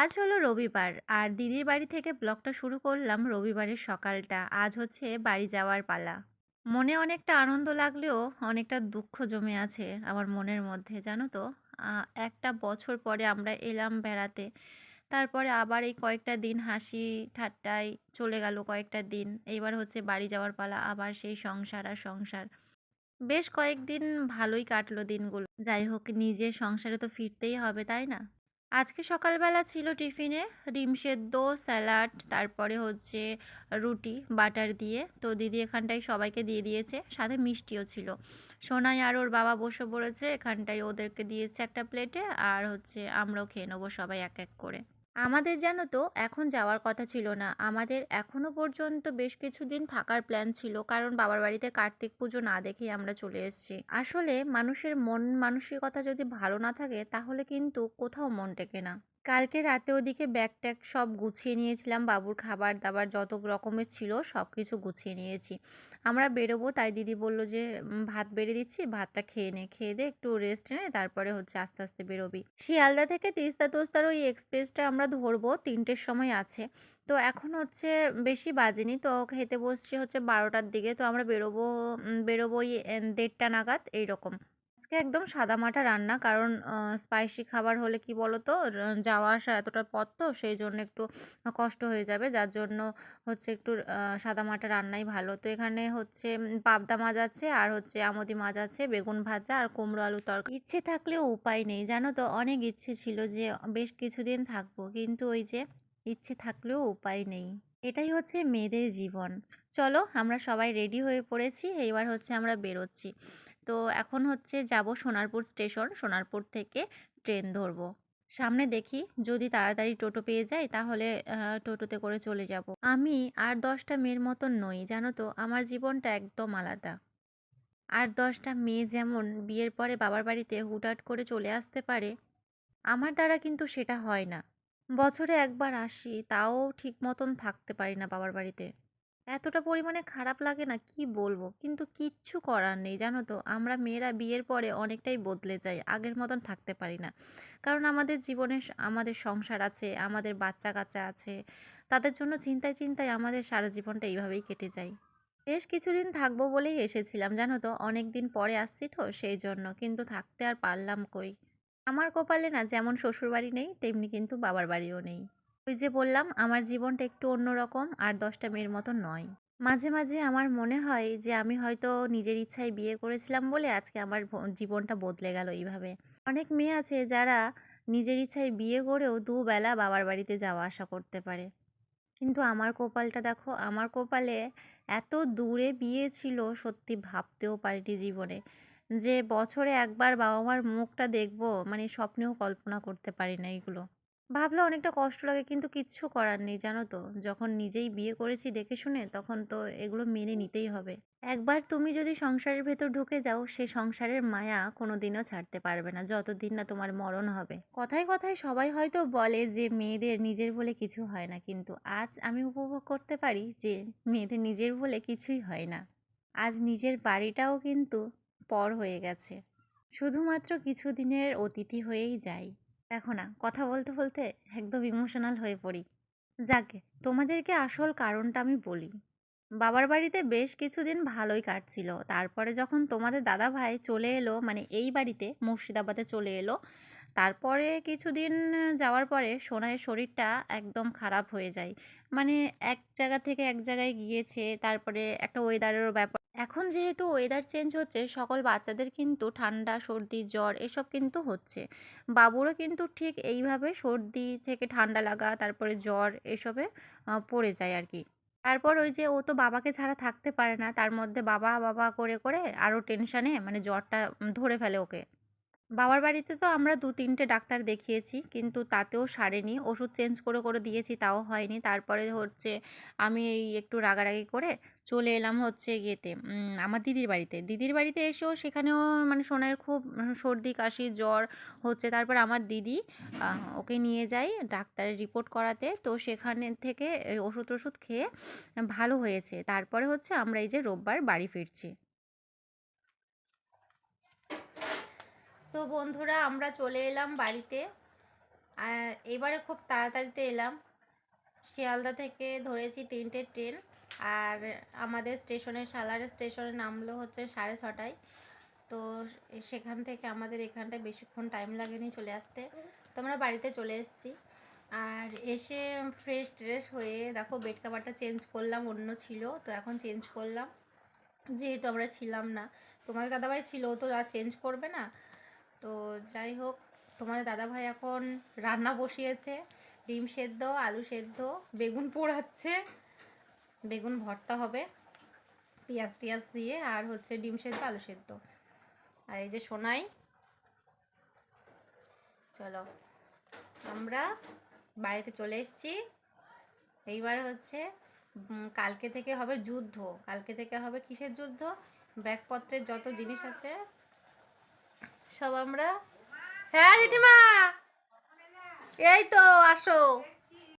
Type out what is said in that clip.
আজ হলো রবিবার আর দিদির বাড়ি থেকে ব্লগটা শুরু করলাম রবিবারের সকালটা। আজ হচ্ছে বাড়ি যাওয়ার পালা। মনে অনেকটা আনন্দ লাগলেও অনেকটা দুঃখ জমে আছে আমার মনের মধ্যে, জানো তো। একটা বছর পরে আমরা এলাম বেড়াতে। তারপরে আবার এই কয়েকটা দিন হাসি ঠাট্টায় চলে গেল কয়েকটা দিন। এইবার হচ্ছে বাড়ি যাওয়ার পালা, আবার সেই সংসার আর সংসার। বেশ কয়েকদিন ভালোই কাটলো দিনগুলো। যাই হোক, নিজের সংসারে তো ফিরতেই হবে, তাই না? আজকে সকালবেলা ছিল টিফিনে ডিম সেদ্ধ, স্যালাড, তারপরে হচ্ছে রুটি বাটার দিয়ে। তো দিদি এখানটায় সবাইকে দিয়ে দিয়েছে, সাথে মিষ্টিও ছিল। সোনাই আর ওর বাবা বসে পড়েছে এখানটায়, ওদেরকে দিয়েছে একটা প্লেটে। আর হচ্ছে আমরাও খেয়ে নেবো সবাই এক এক করে। আমাদের জানো তো এখন যাওয়ার কথা ছিল না, আমাদের এখনো পর্যন্ত বেশ কিছুদিন থাকার প্ল্যান ছিল, কারণ বাবার বাড়িতে কার্তিক পুজো না দেখেই আমরা চলে এসেছি। আসলে মানুষের মন মানসিকতা যদি ভালো না থাকে তাহলে কিন্তু কোথাও মন টেকে না। কালকে রাতে ওদিকে ব্যাগ ট্যাগ সব গুছিয়ে নিয়েছিলাম, বাবুর খাবার দাবার যত রকমের ছিল সব কিছু গুছিয়ে নিয়েছি। আমরা বেরোবো, তাই দিদি বলল যে ভাত বেড়ে দিচ্ছি, ভাতটা খেয়ে নে, খেয়ে দে একটু রেস্ট নে, তারপরে হচ্ছে আস্তে আস্তে বেরোবি। শিয়ালদা থেকে তিস্তা তোস্তার ওই এক্সপ্রেসটা আমরা ধরবো, ৩টের সময় আছে। তো এখন হচ্ছে বেশি বাজেনি, তো খেতে বসছি হচ্ছে 12টার দিকে। তো আমরা বেরোবো ওই 1:30টা নাগাদ এইরকম। আজকে একদম সাদামাটা রান্না, কারণ স্পাইসি খাবার হলে কি বলো তো, যাওয়া আসা এতটা পথ, তো সেই জন্য একটু কষ্ট হয়ে যাবে, যার জন্য হচ্ছে একটু সাদামাটা রান্নাই ভালো। তো এখানে হচ্ছে পাবদা মাছ আছে, আর হচ্ছে আমোদি মাছ আছে, বেগুন ভাজা আর কুমড়ো আলু তরকারি। ইচ্ছে থাকলেও উপায় নেই, জানো তো। অনেক ইচ্ছে ছিল যে বেশ কিছুদিন থাকবো, কিন্তু ওই যে ইচ্ছে থাকলেও উপায় নেই। এটাই হচ্ছে মেয়েদের জীবন। চলো, আমরা সবাই রেডি হয়ে পড়েছি, এইবার হচ্ছে আমরা বেরোচ্ছি। তো এখন হচ্ছে যাব সোনারপুর স্টেশন, সোনারপুর থেকে ট্রেন ধরবো। সামনে দেখি যদি তাড়াতাড়ি টোটো পেয়ে যাই তাহলে টোটোতে করে চলে যাব। আমি আর 10টা মেয়ের মতন নই, জানো তো। আমার জীবনটা একদম আলাদা। আর 10টা মেয়ে যেমন বিয়ের পরে বাবার বাড়িতে হুটহাট করে চলে আসতে পারে, আমার দ্বারা কিন্তু সেটা হয় না। বছরে একবার আসি, তাও ঠিক মতন থাকতে পারি না বাবার বাড়িতে। এতটা পরিমাণে খারাপ লাগে না, কি বলবো। কিন্তু কিচ্ছু করার নেই, জানো তো। আমরা মেয়েরা বিয়ের পরে অনেকটাই বদলে যাই, আগের মতন থাকতে পারি না। কারণ আমাদের জীবনে আমাদের সংসার আছে, আমাদের বাচ্চা কাচ্চা আছে। তাদের জন্য চিন্তায় চিন্তায় আমাদের সারা জীবনটা এইভাবেই কেটে যায়। বেশ কিছুদিন থাকবো বলেই এসেছিলাম, জানো তো। অনেক দিন পরে আসছি তো সেই জন্য, কিন্তু থাকতে আর পারলাম কই। আমার কপালে না যেমন শ্বশুরবাড়ি নেই, তেমনি কিন্তু বাবার বাড়িও নেই। ওই যে বললাম, আমার জীবনটা একটু অন্যরকম, আর 10টা মেয়ের মতো নয়। মাঝে মাঝে আমার মনে হয় যে আমি হয়তো নিজের ইচ্ছায় বিয়ে করেছিলাম বলে আজকে আমার জীবনটা বদলে গেল এইভাবে। অনেক মেয়ে আছে যারা নিজের ইচ্ছায় বিয়ে করেও দুবেলা বাবার বাড়িতে যাওয়া আসা করতে পারে। কিন্তু আমার কপালটা দেখো, আমার কপালে এত দূরে বিয়ে ছিল, সত্যি ভাবতেও পারিনি জীবনে যে বছরে একবার বাবা মার মুখটা দেখবো, মানে স্বপ্নেও কল্পনা করতে পারি না এগুলো। ভাবলে অনেকটা কষ্ট লাগে, কিন্তু কিচ্ছু করার নেই, জানো তো। যখন নিজেই বিয়ে করেছি দেখে শুনে, তখন তো এগুলো মেনে নিতেই হবে। একবার তুমি যদি সংসারের ভেতর ঢুকে যাও, সে সংসারের মায়া কোনোদিনও ছাড়তে পারবে না, যতদিন না তোমার মরণ হবে। কথায় কথায় সবাই হয়তো বলে যে মেয়েদের নিজের বলে কিছু হয় না, কিন্তু আজ আমি উপভোগ করতে পারি যে মেয়েদের নিজের বলে কিছুই হয় না। আজ নিজের বাড়িটাও কিন্তু পর হয়ে গেছে, শুধুমাত্র কিছুদিনের অতিথি হয়েই যাই। দেখো না, কথা বলতে বলতে একদম ইমোশনাল হয়ে পড়ি। যাকে তোমাদেরকে আসল কারণটা আমি বলি। বাবার বাড়িতে বেশ কিছুদিন ভালোই কাটছিল, তারপরে যখন তোমাদের দাদা ভাই চলে এলো, মানে এই বাড়িতে মুর্শিদাবাদে চলে এলো, তারপরে কিছুদিন যাওয়ার পরে সোনাইয়ের শরীরটা একদম খারাপ হয়ে যায়। মানে এক জায়গা থেকে এক জায়গায় গিয়েছে, তারপরে একটা ওয়েদারেরও ব্যাপার। এখন যেহেতু ওয়েদার চেঞ্জ হচ্ছে, সকল বাচ্চাদের কিন্তু ঠান্ডা সর্দি জ্বর এসব কিন্তু হচ্ছে। বাবুরও কিন্তু ঠিক এইভাবে সর্দি থেকে ঠান্ডা লাগা, তারপরে জ্বর এসবে পড়ে যায় আর কি। তারপর ওই যে ও তো বাবাকে ছাড়া থাকতে পারে না, তার মধ্যে বাবা বাবা করে করে আরও টেনশানে মানে জ্বরটা ধরে ফেলে ওকে। বাবার বাড়িতে তো আমরা ২-৩টে ডাক্তার দেখিয়েছি, কিন্তু তাতেও সারেনি। ওষুধ চেঞ্জ করে করে দিয়েছি, তাও হয়নি। তারপরে হচ্ছে আমি এই একটু রাগারাগি করে চলে এলাম হচ্ছে ইয়েতে, আমার দিদির বাড়িতে। দিদির বাড়িতে এসেও সেখানেও মানে সোনাইয়ের খুব সর্দি কাশি জ্বর হচ্ছে। তারপর আমার দিদি ওকে নিয়ে যায় ডাক্তারের রিপোর্ট করাতে, তো সেখানে থেকে এই ওষুধ টষুধ খেয়ে ভালো হয়েছে। তারপরে হচ্ছে আমরা এই যে রোববার বাড়ি ফিরছি। তো বন্ধুরা, আমরা চলে এলাম বাড়িতে। এবারে খুব তাড়াতাড়িতে এলাম। শিয়ালদা থেকে ধরেছি 3টে ট্রেন, আর আমাদের স্টেশনে সালার স্টেশনে নামলো হচ্ছে 6:30টায়। তো সেখান থেকে আমাদের এখানটায় বেশিক্ষণ টাইম লাগেনি চলে আসতে। তো আমরা বাড়িতে চলে এসেছি। আর এসে ফ্রেশ ট্রেশ হয়ে দেখো বেড কাভারটা চেঞ্জ করলাম, অন্য ছিল তো এখন চেঞ্জ করলাম, যেহেতু আমরা ছিলাম না। তোমাদের দাদাভাই ছিল, ও তো আর চেঞ্জ করবে না। তো যাই হোক, তোমাদের দাদাভাই এখন রান্না বসিয়েছে, ডিম সেদ্ধ, আলু সেদ্ধ, বেগুন পোড়াচ্ছে, বেগুন ভর্তা হবে পেঁয়াজ টিয়াজ দিয়ে, আর হচ্ছে ডিম সেদ্ধ আলু সেদ্ধ। আর এই যে সোনাই, চলো আমরা বাড়িতে চলে এসেছি। এইবার হচ্ছে কালকে থেকে হবে যুদ্ধ। কালকে থেকে হবে কিসের যুদ্ধ? ব্যাগপত্রের যত জিনিস আছে সব আমরা, হ্যাঁ জেঠিমা এই তো আসো।